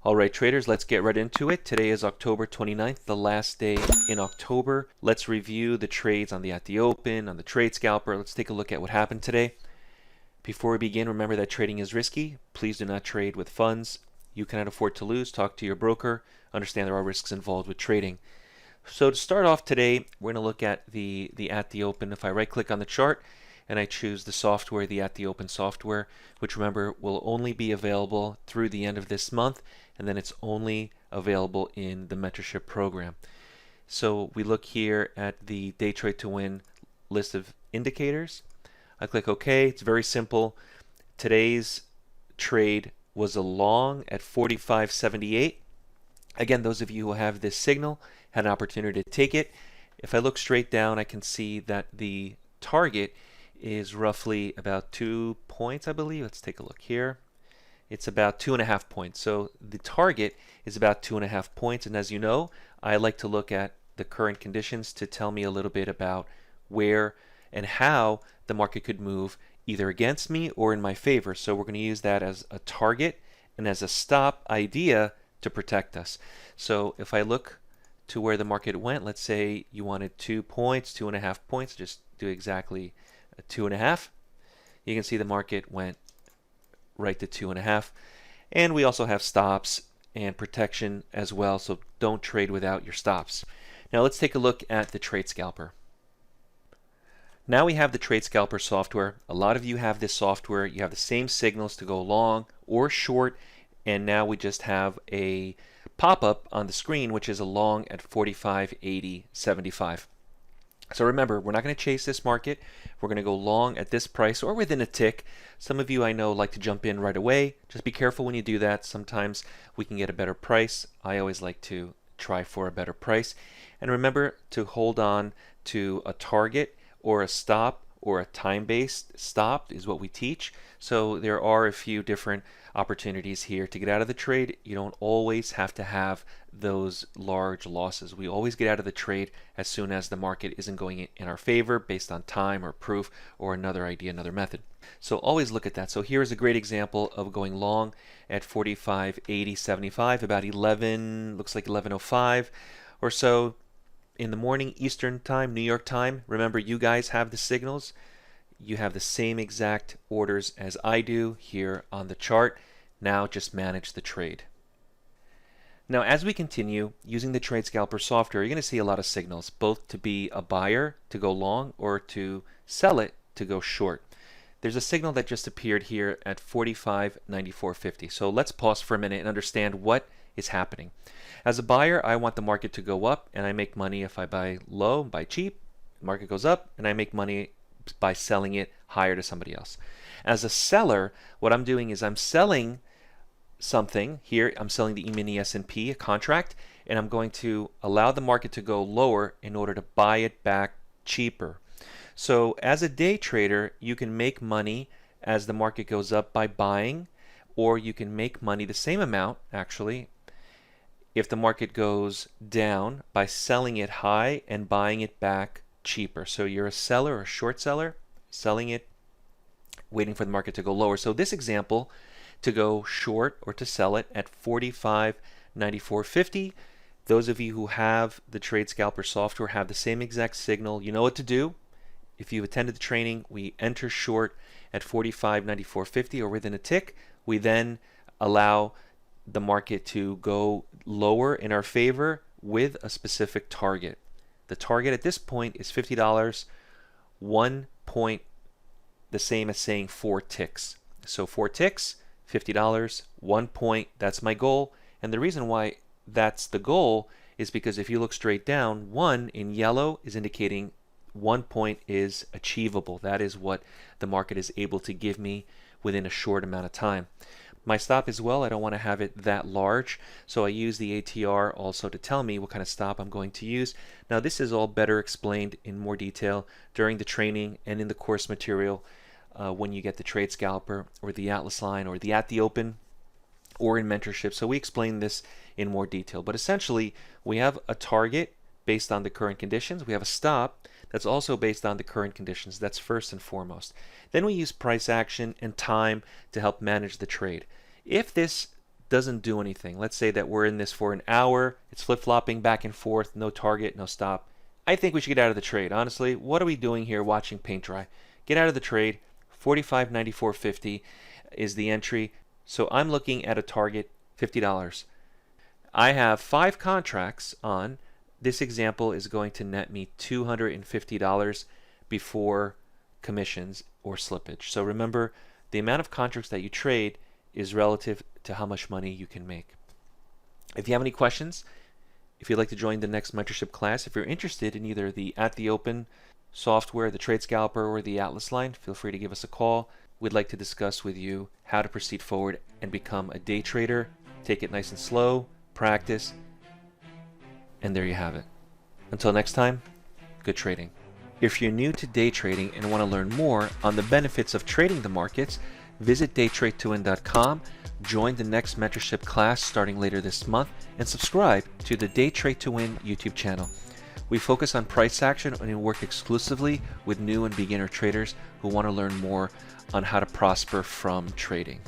All right, traders, let's get right into it. Today is October 29th, the last day in October. Let's review the trades on the At the Open, on the Trade Scalper. Let's take a look at what happened today. Before we begin, remember that trading is risky. Please do not trade with funds you cannot afford to lose. Talk to your broker. Understand there are risks involved with trading. So to start off today, we're going to look at the At the Open. If I right-click on the chart and I choose the software, the At the Open software, which remember will only be available through the end of this month, and then it's only available in the mentorship program. So we look here at the Day Trade to Win list of indicators. I click OK. It's very simple. Today's trade was a long at 45.78. Again, those of you who have this signal had an opportunity to take it. If I look straight down, I can see that the target is roughly about 2 points, I believe. Let's take a look here. It's about 2.5 points. So the target is about 2.5 points. And as you know, I like to look at the current conditions to tell me a little bit about where and how the market could move either against me or in my favor. So we're going to use that as a target and as a stop idea to protect us. So if I look to where the market went, let's say you wanted 2 points, 2.5 points, just do exactly 2.5. You can see the market went right to 2.5. And we also have stops and protection as well, so don't trade without your stops. Now let's take a look at the Trade Scalper. Now we have the Trade Scalper software. A lot of you have this software. You have the same signals to go long or short, and now we just have a pop-up on the screen which is a long at 45.80.75. So remember, we're not going to chase this market. We're going to go long at this price or within a tick. Some of you I know like to jump in right away. Just be careful when you do that. Sometimes we can get a better price. I always like to try for a better price. And remember to hold on to a target or a stop or a time-based stop is what we teach. So there are a few different opportunities here to get out of the trade. You don't always have to have those large losses. We always get out of the trade as soon as the market isn't going in our favor based on time or proof or another idea, another method. So always look at that. So here is a great example of going long at 45.80.75, about 11, looks like 11:05 or so in the morning Eastern time, New York time. Remember, you guys have the signals. You have the same exact orders as I do here on the chart. Now just manage the trade. Now as we continue using the Trade Scalper software, you're going to see a lot of signals, both to be a buyer to go long or to sell it to go short. There's a signal that just appeared here at 45.94.50. So let's pause for a minute and understand what is happening. As a buyer, I want the market to go up, and I make money if I buy low, buy cheap. The market goes up, and I make money by selling it higher to somebody else. As a seller, what I'm doing is I'm selling something here. I'm selling the E-mini S&P, a contract, and I'm going to allow the market to go lower in order to buy it back cheaper. So as a day trader, you can make money as the market goes up by buying, or you can make money the same amount actually if the market goes down by selling it high and buying it back cheaper. So you're a seller or a short seller, selling it, waiting for the market to go lower. So this example, to go short or to sell it at 45.94.50. Those of you who have the Trade Scalper software have the same exact signal. You know what to do. If you've attended the training, we enter short at 45.94.50 or within a tick. We then allow the market to go lower in our favor with a specific target. The target at this point is $50, 1 point, the same as saying 4 ticks. So 4 ticks, $50, 1 point, that's my goal. And the reason why that's the goal is because if you look straight down, 1 in yellow is indicating 1 point is achievable. That is what the market is able to give me within a short amount of time. My stop as well, I don't want to have it that large, so I use the ATR also to tell me what kind of stop I'm going to use. Now this is all better explained in more detail during the training and in the course material when you get the Trade Scalper or the Atlas line or the At the Open or in mentorship. So we explain this in more detail. But essentially, we have a target based on the current conditions. We have a stop that's also based on the current conditions. That's first and foremost. Then we use price action and time to help manage the trade. If this doesn't do anything. Let's say that we're in this for an hour, it's flip-flopping back and forth, no target, no stop. I think we should get out of the trade. Honestly, what are we doing here watching paint dry? Get out of the trade. 45.94.50 is the entry. So I'm looking at a target $50. I have 5 contracts on. This example is going to net me $250 before commissions or slippage. So remember, the amount of contracts that you trade is relative to how much money you can make. If you have any questions, if you'd like to join the next mentorship class, if you're interested in either the At the Open software, the Trade Scalper, or the Atlas line, feel free to give us a call. We'd like to discuss with you how to proceed forward and become a day trader. Take it nice and slow, practice, and there you have it. Until next time, good trading. If you're new to day trading and want to learn more on the benefits of trading the markets, visit daytradetowin.com, join the next mentorship class starting later this month, and subscribe to the Day Trade to Win YouTube channel. We focus on price action and work exclusively with new and beginner traders who want to learn more on how to prosper from trading.